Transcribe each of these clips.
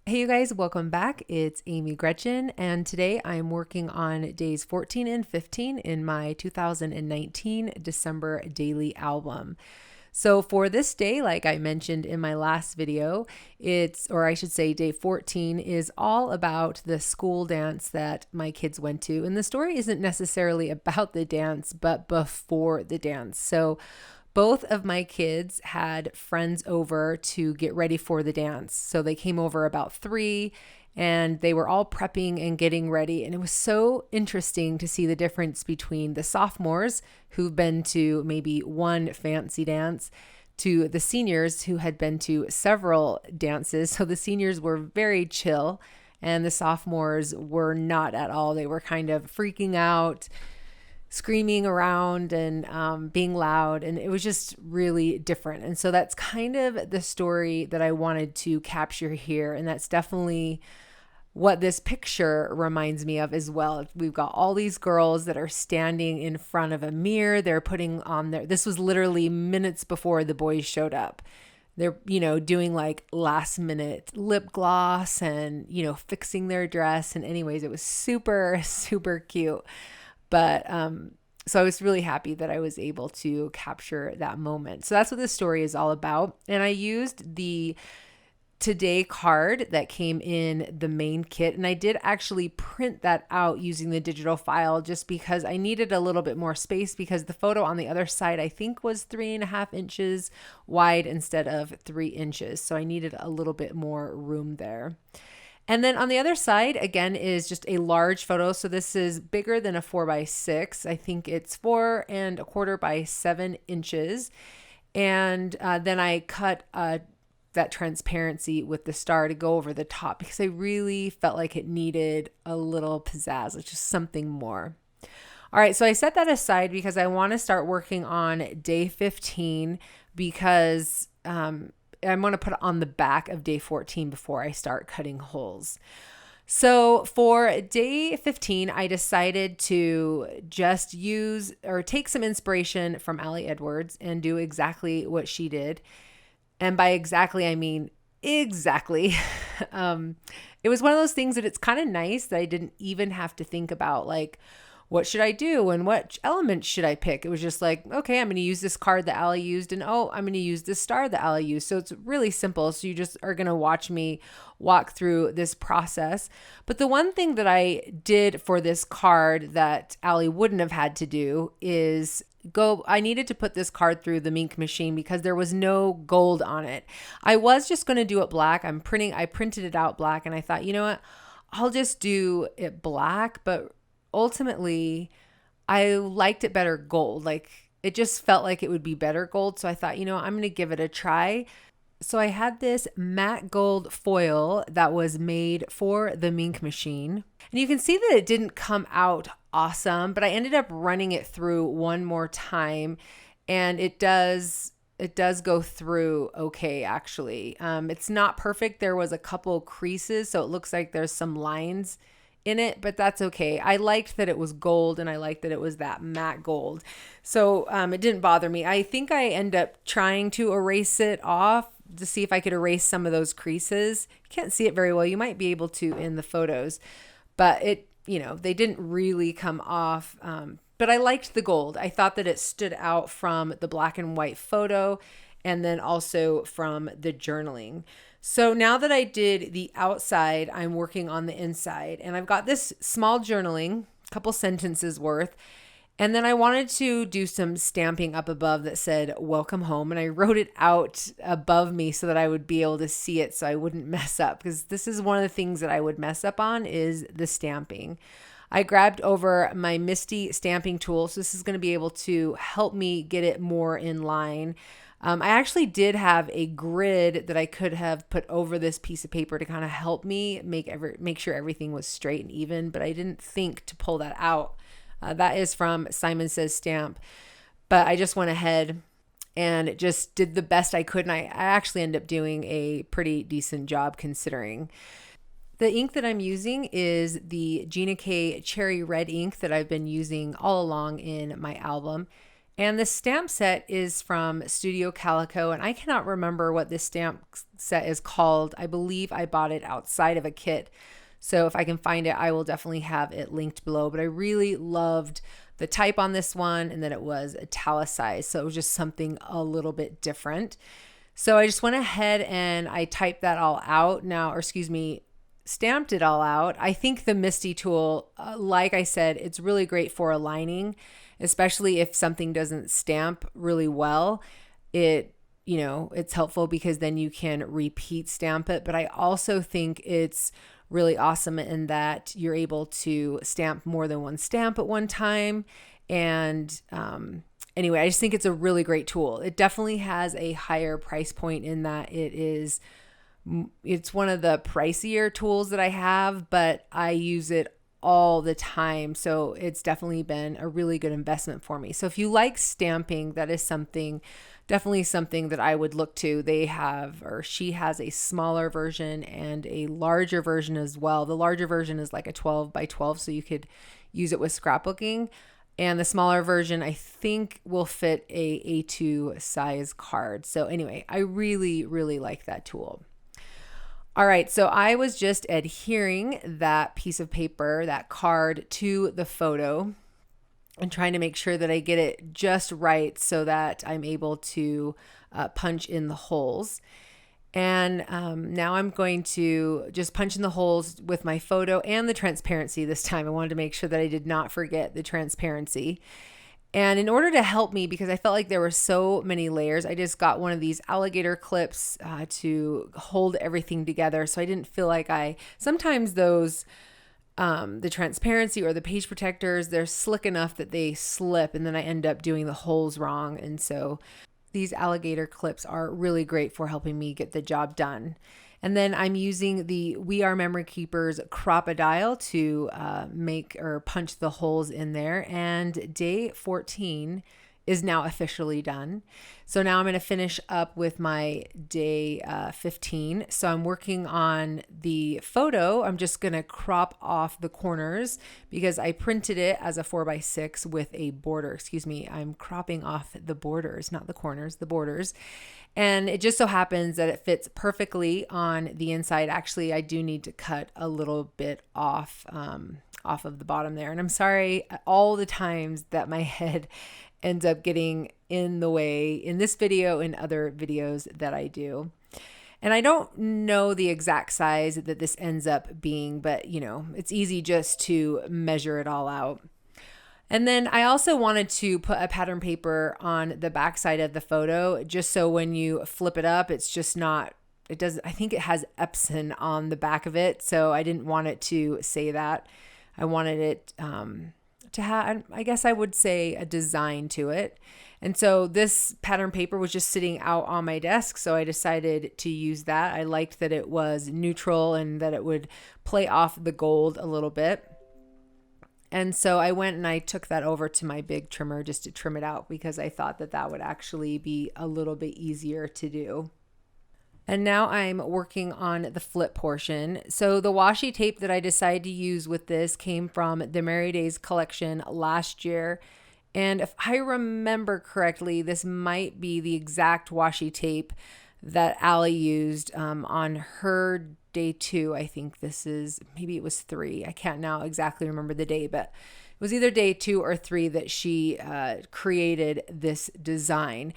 Hey you guys, welcome back. It's Amy Gretchen, and today I'm working on days 14 and 15 in my 2019 December daily album. So for this day, like I mentioned in my last video, or I should say day 14 is all about the school dance that my kids went to. And the story isn't necessarily about the dance, but before the dance. So both of my kids had friends over to get ready for the dance. So they came over about 3 and they were all prepping and getting ready. And it was so interesting to see the difference between the sophomores who've been to maybe one fancy dance to the seniors who had been to several dances. So the seniors were very chill and the sophomores were not at all. They were kind of freaking out, screaming around and being loud, and it was just really different. And so that's kind of the story that I wanted to capture here, and that's definitely what this picture reminds me of as well. We've got all these girls that are standing in front of a mirror. They're putting on this was literally minutes before the boys showed up. They're, doing like last minute lip gloss and, fixing their dress. And anyways, it was super, super cute. But so I was really happy that I was able to capture that moment. So that's what this story is all about. And I used the Today card that came in the main kit. And I did actually print that out using the digital file just because I needed a little bit more space, because the photo on the other side, I think, was 3.5 inches wide instead of 3 inches. So I needed a little bit more room there. And then on the other side, again, is just a large photo. So this is bigger than a 4x6. I think it's 4.25 by 7 inches. And then I cut that transparency with the star to go over the top because I really felt like it needed a little pizzazz, just something more. All right, so I set that aside because I want to start working on day 15 because I'm going to put it on the back of day 14 before I start cutting holes. So for day 15, I decided to just use or take some inspiration from Allie Edwards and do exactly what she did. And by exactly, I mean exactly. It was one of those things that it's kind of nice that I didn't even have to think about, like, what should I do and what elements should I pick? It was just like, okay, I'm going to use this card that Allie used, and I'm going to use this star that Allie used. So it's really simple. So you just are going to watch me walk through this process. But the one thing that I did for this card that Allie wouldn't have had to do is I needed to put this card through the ink machine because there was no gold on it. I was just going to do it black. I printed it out black, and I thought, you know what? I'll just do it black, but ultimately I liked it better gold. Like, it just felt like it would be better gold. So I thought, I'm going to give it a try. So I had this matte gold foil that was made for the ink machine. And you can see that it didn't come out awesome, but I ended up running it through one more time, and it does go through okay, actually. It's not perfect. There was a couple creases, so it looks like there's some lines in it, but that's okay. I liked that it was gold, and I liked that it was that matte gold. So it didn't bother me. I think I end up trying to erase it off to see if I could erase some of those creases. You can't see it very well. You might be able to in the photos, but they didn't really come off. But I liked the gold. I thought that it stood out from the black and white photo and then also from the journaling. So now that I did the outside, I'm working on the inside, and I've got this small journaling, a couple sentences worth. And then I wanted to do some stamping up above that said, "Welcome home." And I wrote it out above me so that I would be able to see it so I wouldn't mess up, because this is one of the things that I would mess up on is the stamping. I grabbed over my Misty stamping tool. So this is going to be able to help me get it more in line. I actually did have a grid that I could have put over this piece of paper to kind of help me make sure everything was straight and even, but I didn't think to pull that out. That is from Simon Says Stamp, but I just went ahead and just did the best I could, and I actually ended up doing a pretty decent job considering. The ink that I'm using is the Gina Cherry Red ink that I've been using all along in my album. And the stamp set is from Studio Calico, and I cannot remember what this stamp set is called. I believe I bought it outside of a kit. So if I can find it, I will definitely have it linked below. But I really loved the type on this one and that it was italicized. So it was just something a little bit different. So I just went ahead and I typed that all out now, or excuse me, stamped it all out. I think the Misty tool, like I said, it's really great for aligning, especially if something doesn't stamp really well. It's helpful because then you can repeat stamp it. But I also think it's really awesome in that you're able to stamp more than one stamp at one time. And anyway, I just think it's a really great tool. It definitely has a higher price point in that it's one of the pricier tools that I have, but I use it all the time. So it's definitely been a really good investment for me. So if you like stamping, that is definitely something that I would look to. She has a smaller version and a larger version as well. The larger version is like a 12 by 12, so you could use it with scrapbooking. And the smaller version, I think, will fit a A2 size card. So anyway, I really, really like that tool. All right, so I was just adhering that piece of paper, that card, to the photo and trying to make sure that I get it just right so that I'm able to punch in the holes. And now I'm going to just punch in the holes with my photo and the transparency this time. I wanted to make sure that I did not forget the transparency. And in order to help me, because I felt like there were so many layers, I just got one of these alligator clips to hold everything together. So I didn't feel like sometimes those, the transparency or the page protectors, they're slick enough that they slip and then I end up doing the holes wrong. And so these alligator clips are really great for helping me get the job done. And then I'm using the We Are Memory Keepers Crop-A-Dile to make or punch the holes in there. And day 14 is now officially done. So now I'm going to finish up with my day 15. So I'm working on the photo. I'm just going to crop off the corners because I printed it as a 4x6 with a border. Excuse me, I'm cropping off the borders, not the corners, the borders. And it just so happens that it fits perfectly on the inside. Actually, I do need to cut a little bit off of the bottom there. And I'm sorry all the times that my head ends up getting in the way in this video and other videos that I do. And I don't know the exact size that this ends up being, but it's easy just to measure it all out. And then I also wanted to put a pattern paper on the back side of the photo, just so when you flip it up, it's just not, I think it has Epson on the back of it. So I didn't want it to say that. I wanted it to have, I guess I would say, a design to it. And so this pattern paper was just sitting out on my desk. So I decided to use that. I liked that it was neutral and that it would play off the gold a little bit. And so I went and I took that over to my big trimmer just to trim it out because I thought that would actually be a little bit easier to do. And now I'm working on the flip portion. So the washi tape that I decided to use with this came from the Merry Days collection last year. And if I remember correctly, this might be the exact washi tape that Allie used on her day 2. I think maybe it was 3. I can't now exactly remember the day, but it was either day 2 or 3 that she created this design.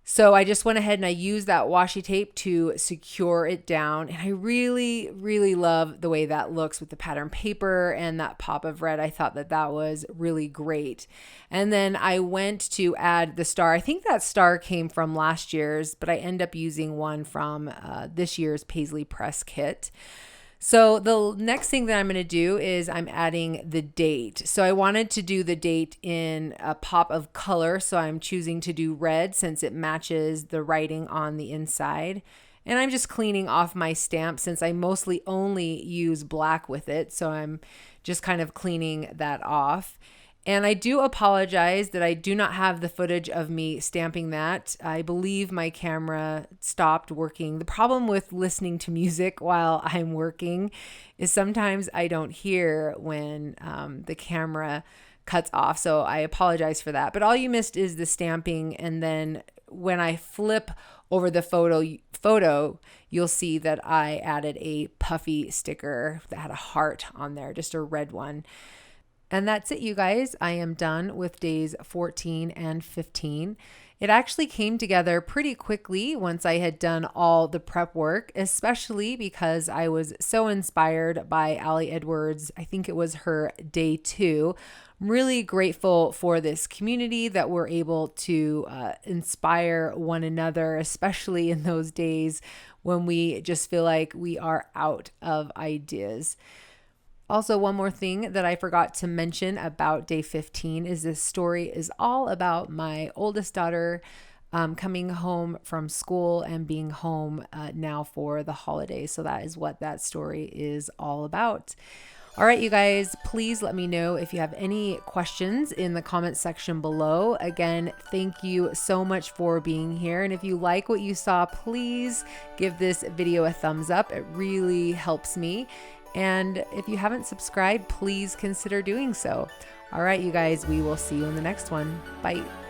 So I just went ahead and I used that washi tape to secure it down. And I really, really love the way that looks with the pattern paper and that pop of red. I thought that was really great. And then I went to add the star. I think that star came from last year's, but I end up using one from this year's Paislee press kit. So the next thing that I'm going to do is I'm adding the date. So I wanted to do the date in a pop of color. So I'm choosing to do red since it matches the writing on the inside. And I'm just cleaning off my stamp since I mostly only use black with it. So I'm just kind of cleaning that off. And I do apologize that I do not have the footage of me stamping that. I believe my camera stopped working. The problem with listening to music while I'm working is sometimes I don't hear when the camera cuts off. So I apologize for that. But all you missed is the stamping. And then when I flip over the photo, you'll see that I added a puffy sticker that had a heart on there, just a red one. And that's it, you guys. I am done with days 14 and 15. It actually came together pretty quickly once I had done all the prep work, especially because I was so inspired by Allie Edwards. I think it was her day 2. I'm really grateful for this community that we're able to inspire one another, especially in those days when we just feel like we are out of ideas. Also, one more thing that I forgot to mention about day 15 is this story is all about my oldest daughter coming home from school and being home now for the holidays. So that is what that story is all about. All right, you guys, please let me know if you have any questions in the comment section below. Again, thank you so much for being here. And if you like what you saw, please give this video a thumbs up. It really helps me. And if you haven't subscribed, please consider doing so. All right, you guys, we will see you in the next one. Bye.